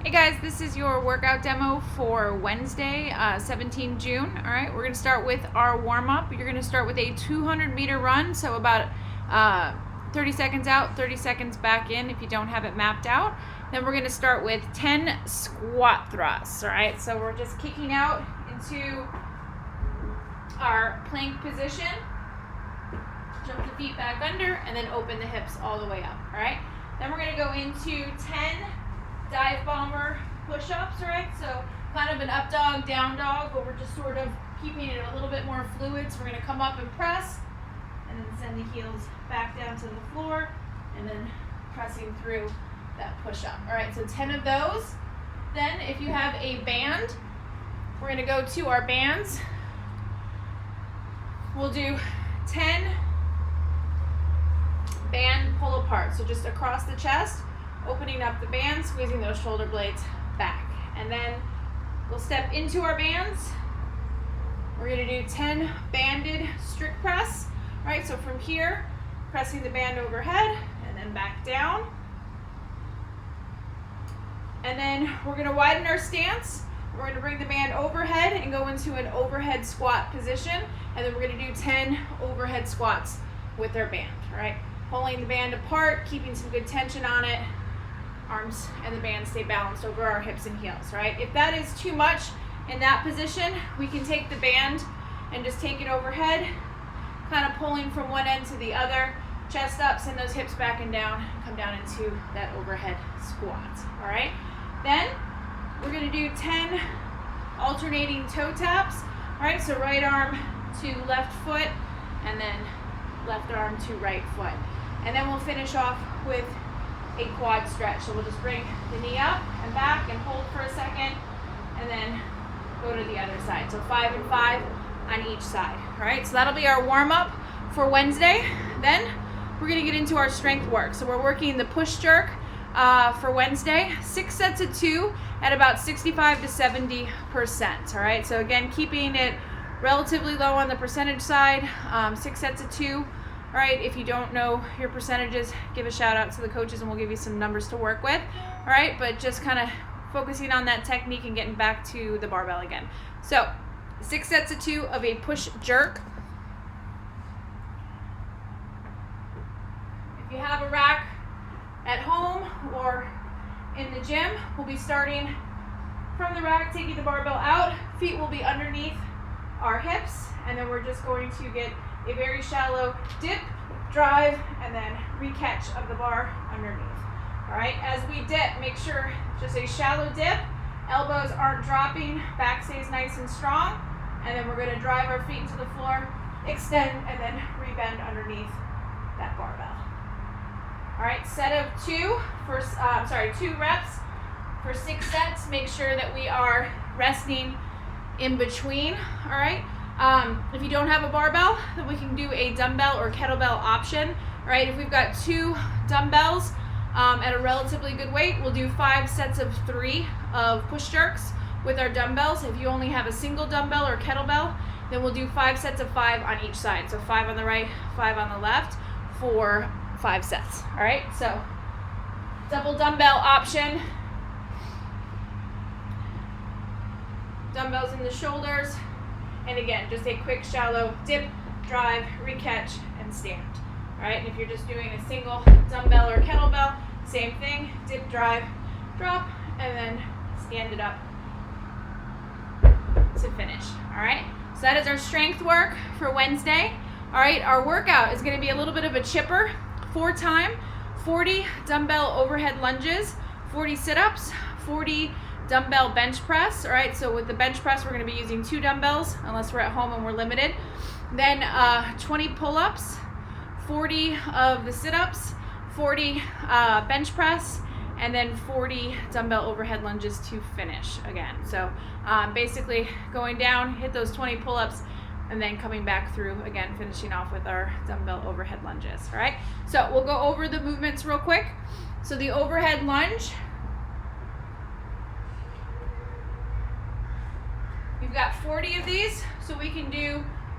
Hey guys, this is your workout demo for Wednesday, 17 June. All right, we're going to start with our warm-up. You're going to start with a 200-meter run, so about 30 seconds out, 30 seconds back in if you don't have it mapped out. Then we're going to start with 10 squat thrusts. All right, so we're just kicking out into our plank position. Jump the feet back under and then open the hips all the way up. All right, then we're going to go into 10 dive bomber push-ups, right? So kind of an up dog, down dog, but we're just sort of keeping it a little bit more fluid. So we're gonna come up and press, and then send the heels back down to the floor, and then pressing through that push-up. All right, so 10 of those. Then if you have a band, we're gonna go to our bands. We'll do 10 band pull apart, so just across the chest, opening up the band, squeezing those shoulder blades back. And then we'll step into our bands. We're gonna do 10 banded strict press. All right, so from here, pressing the band overhead and then back down. And then we're gonna widen our stance. We're gonna bring the band overhead and go into an overhead squat position. And then we're gonna do 10 overhead squats with our band, all right? Pulling the band apart, keeping some good tension on it. Arms and the band stay balanced over our hips and heels, right? If that is too much in that position, we can take the band and just take it overhead, kind of pulling from one end to the other, chest up, send those hips back and down, come down into that overhead squat, all right? Then we're gonna do 10 alternating toe taps, all right? So right arm to left foot, and then left arm to right foot. And then we'll finish off with a quad stretch. So we'll just bring the knee up and back and hold for a second, and then go to the other side. So 5 and 5 on each side. All right, so that'll be our warm-up for Wednesday. Then we're gonna get into our strength work. So we're working the push jerk for Wednesday, 6 sets of 2 at about 65 to 70%. All right, so again, keeping it relatively low on the percentage side, 6 sets of 2. All right, if you don't know your percentages, give a shout out to the coaches and we'll give you some numbers to work with. All right, but just kind of focusing on that technique and getting back to the barbell again. So 6 sets of 2 of a push jerk. If you have a rack at home or in the gym, we'll be starting from the rack, taking the barbell out. Feet will be underneath our hips, and then we're just going to get a very shallow dip, drive, and then re-catch of the bar underneath. All right, as we dip, make sure just a shallow dip, elbows aren't dropping, back stays nice and strong, and then we're gonna drive our feet into the floor, extend, and then re-bend underneath that barbell. All right, set of 2 reps for 6 sets. Make sure that we are resting in between, all right? If you don't have a barbell, then we can do a dumbbell or kettlebell option, right? If we've got 2 dumbbells at a relatively good weight, we'll do 5 sets of 3 of push jerks with our dumbbells. If you only have a single dumbbell or kettlebell, then we'll do 5 sets of 5 on each side. So 5 on the right, 5 on the left for 5 sets, all right? So double dumbbell option. Dumbbells in the shoulders. And again, just a quick shallow dip, drive, re-catch, and stand. All right, and if you're just doing a single dumbbell or kettlebell, same thing, dip, drive, drop, and then stand it up to finish. All right, so that is our strength work for Wednesday. All right, our workout is gonna be a little bit of a chipper. 4 time, 40 dumbbell overhead lunges, 40 sit-ups, 40 dumbbell bench press. All right, so with the bench press, we're gonna be using 2 dumbbells unless we're at home and we're limited. Then 20 pull-ups, 40 of the sit-ups, 40 bench press, and then 40 dumbbell overhead lunges to finish again. So basically going down, hit those 20 pull-ups, and then coming back through again, finishing off with our dumbbell overhead lunges, all right? So we'll go over the movements real quick. So the overhead lunge, we've got 40 of these, so we can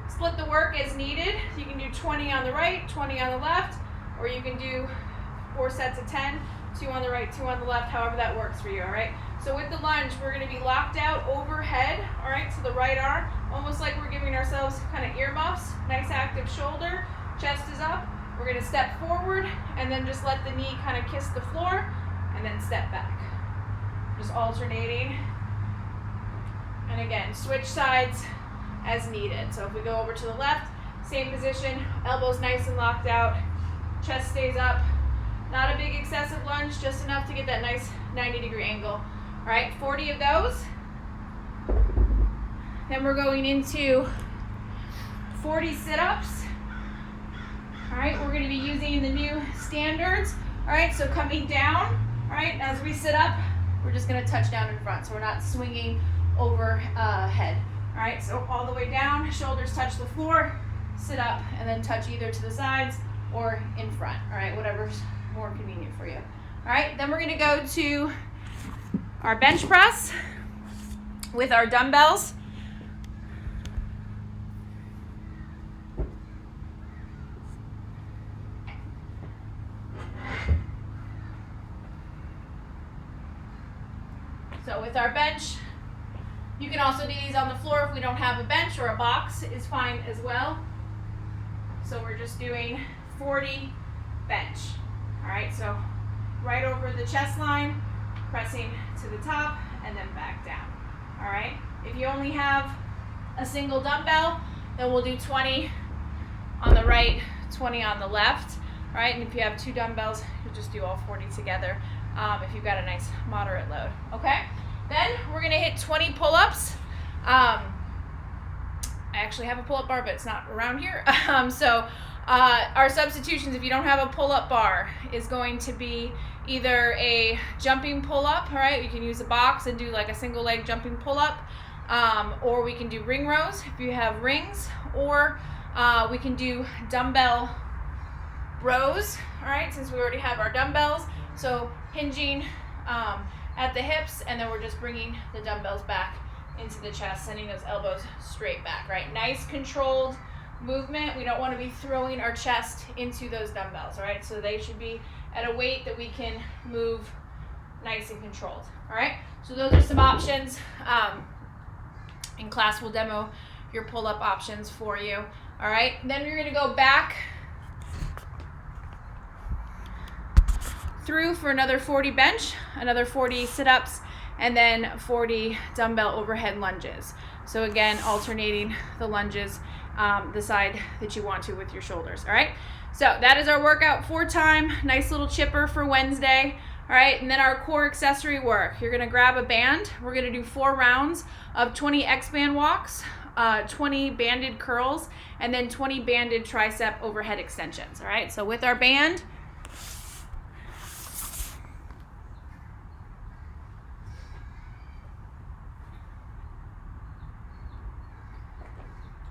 split the work as needed. You can do 20 on the right, 20 on the left, or you can do 4 sets of 10, 2 on the right, 2 on the left, however that works for you, all right? So with the lunge, we're gonna be locked out overhead, all right? So the right arm, almost like we're giving ourselves kind of earmuffs, nice active shoulder, chest is up. We're gonna step forward and then just let the knee kind of kiss the floor and then step back. Just alternating. And again, switch sides as needed. So if we go over to the left, same position, elbows nice and locked out, chest stays up. Not a big excessive lunge, just enough to get that nice 90-degree angle. All right, 40 of those. Then we're going into 40 sit-ups. All right, we're going to be using the new standards. All right, so coming down, all right, as we sit up, we're just going to touch down in front, so we're not swinging overhead. All right, so all the way down, shoulders touch the floor, sit up, and then touch either to the sides or in front. All right, whatever's more convenient for you. All right, then we're going to go to our bench press with our dumbbells. So with our bench, you can also do these on the floor if we don't have a bench, or a box is fine as well. So we're just doing 40 bench. All right, so right over the chest line, pressing to the top and then back down. All right, if you only have a single dumbbell, then we'll do 20 on the right, 20 on the left. All right, and if you have 2 dumbbells, you'll just do all 40 together if you've got a nice moderate load. Okay, then we're gonna hit 20 pull-ups. I actually have a pull-up bar, but it's not around here. Our substitutions, if you don't have a pull-up bar, is going to be either a jumping pull-up, all right? You can use a box and do like a single leg jumping pull-up, or we can do ring rows if you have rings, or we can do dumbbell rows, all right, since we already have our dumbbells. So hinging at the hips, and then we're just bringing the dumbbells back into the chest, sending those elbows straight back, right? Nice controlled movement. We don't want to be throwing our chest into those dumbbells, all right? So they should be at a weight that we can move nice and controlled, all right? So those are some options. In class, we'll demo your pull-up options for you, all right? Then you're gonna go back through for another 40 bench, another 40 sit-ups, and then 40 dumbbell overhead lunges. So again, alternating the lunges the side that you want to with your shoulders, all right? So that is our workout for time. Nice little chipper for Wednesday, all right? And then our core accessory work. You're gonna grab a band. We're gonna do 4 rounds of 20 X-band walks, 20 banded curls, and then 20 banded tricep overhead extensions, all right? So with our band,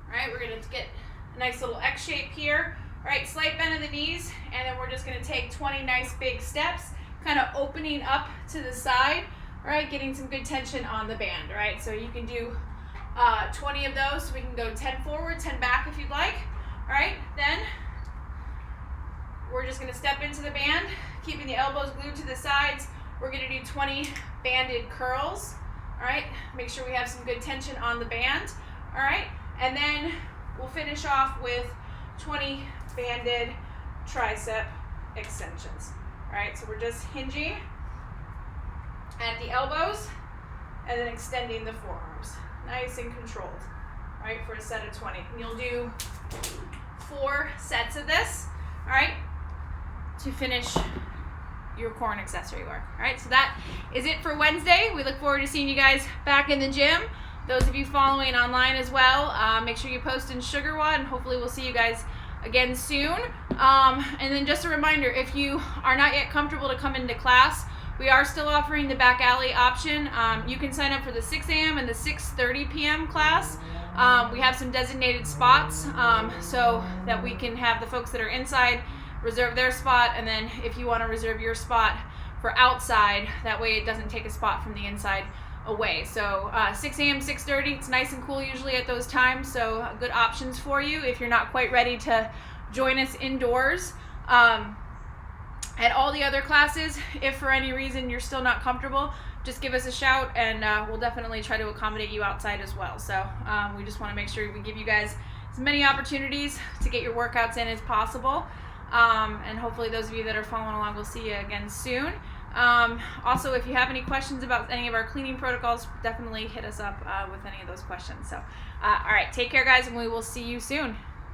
all right, we're gonna get a nice little X shape here. All right, slight bend of the knees, and then we're just gonna take 20 nice big steps, kind of opening up to the side, all right, getting some good tension on the band, all right? So you can do 20 of those, so we can go 10 forward, 10 back if you'd like, all right? Then we're just gonna step into the band, keeping the elbows glued to the sides. We're gonna do 20 banded curls, all right? Make sure we have some good tension on the band, all right? And then we'll finish off with 20 banded tricep extensions. All right, so we're just hinging at the elbows and then extending the forearms. Nice and controlled, all right, for a set of 20. And you'll do 4 sets of this, all right, to finish your core and accessory work. All right, so that is it for Wednesday. We look forward to seeing you guys back in the gym. Those of you following online as well, make sure you post in Sugar WOD, and hopefully we'll see you guys again soon. And then just a reminder, if you are not yet comfortable to come into class, we are still offering the back alley option. You can sign up for the 6 a.m. and the 6:30 p.m. class. We have some designated spots so that we can have the folks that are inside reserve their spot, and then if you want to reserve your spot for outside, that way it doesn't take a spot from the inside away. So 6 a.m. 6:30, it's nice and cool usually at those times, so good options for you if you're not quite ready to join us indoors. At all the other classes, if for any reason you're still not comfortable, just give us a shout, and we'll definitely try to accommodate you outside as well. So we just want to make sure we give you guys as many opportunities to get your workouts in as possible. And hopefully those of you that are following along will see you again soon. Also, if you have any questions about any of our cleaning protocols, definitely hit us up with any of those questions. So, all right, take care, guys, and we will see you soon.